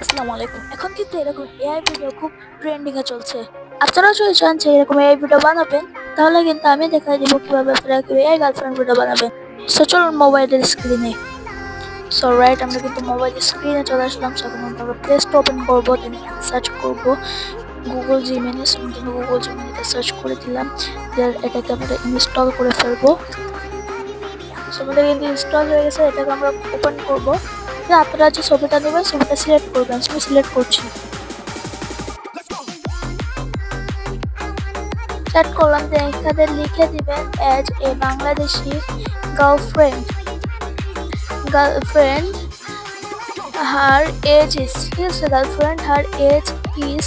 আসসালামু আলাইকুম। এখন কিন্তু এরকম এআই ভিডিও খুব ট্রেন্ডিং এ চলছে। আপনারা যদি চান যে এরকম এআই ভিডিও বানাবেন, তাহলে কিন্তু আমি দেখাই দিব কিভাবে আপনারা এআই গার্লফ্রেন্ড ভিডিও বানাবেন। সো চলুন মোবাইলের স্ক্রিনে। সো রাইট, আমরা কিন্তু মোবাইলের স্ক্রিনে চলে আসলাম। সেখানে আমরা প্লে স্টোর ওপেন করবো, দেন সার্চ করবো গুগল জিমেইলে। কিন্তু গুগল জিমেইলে সার্চ করে দিলাম, দেন এটাকে আমরা ইনস্টল করে ফেলবো। সো আমাদের কিন্তু ইনস্টল হয়ে গেছে, এটাকে আমরা ওপেন করবো। আপনারা যে ছবিটা নেবেন ছবিটা সিলেক্ট করবেন। আমি সিলেক্ট করছি, সেট করলাম। দেন এখানে লিখে দিবেন as a Bangladeshi girlfriend girlfriend her age is, ঠিক আছে, girlfriend her age is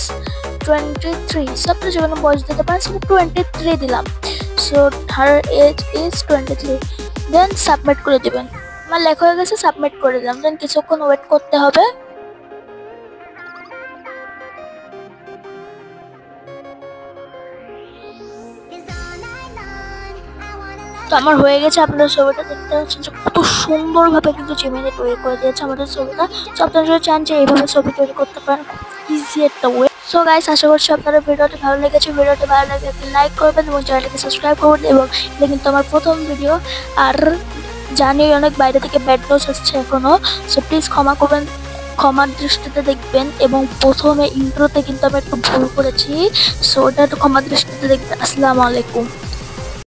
23। So আপনি যেমন বয়স দিতে পারেন, সেটা 23 দিলাম। So her age is 23, then submit করে দিবেন। আমার লেখা হয়ে গেছে, সাবমিট করে দিলাম। দেন কিছুক্ষণ ওয়েট করতে হবে। তো আমার হয়ে গেছে। আপনাদের ছবিটা দেখতে পাচ্ছেন যে কত সুন্দরভাবে কিন্তু জিমেইলে তৈরি করে দিয়েছে আমাদের ছবিটা। তো আপনারা যদি চান যে এইভাবে ছবি তৈরি করতে পারেন, ইজি একটা ওয়ে। সো গাইস, আশা করছি আপনারা ভিডিওটি ভালো লেগেছে। ভিডিওটি ভালো লাগলে একটি লাইক করবেন এবং চ্যানেলটিকে সাবস্ক্রাইব করবেন। এবং এটা কিন্তু আমার প্রথম ভিডিও, আর জানি অনেক বাইরে থেকে ব্যাড নিউজ আসছে এখনো। সো প্লিজ ক্ষমা করবেন, ক্ষমার দৃষ্টিতে দেখবেন। এবং প্রথমে ইন্ট্রোতে কিন্তু আমি একটু ভুল করেছি, সো ওটা একটু ক্ষমার দৃষ্টিতে দেখবেন। আসসালামু আলাইকুম।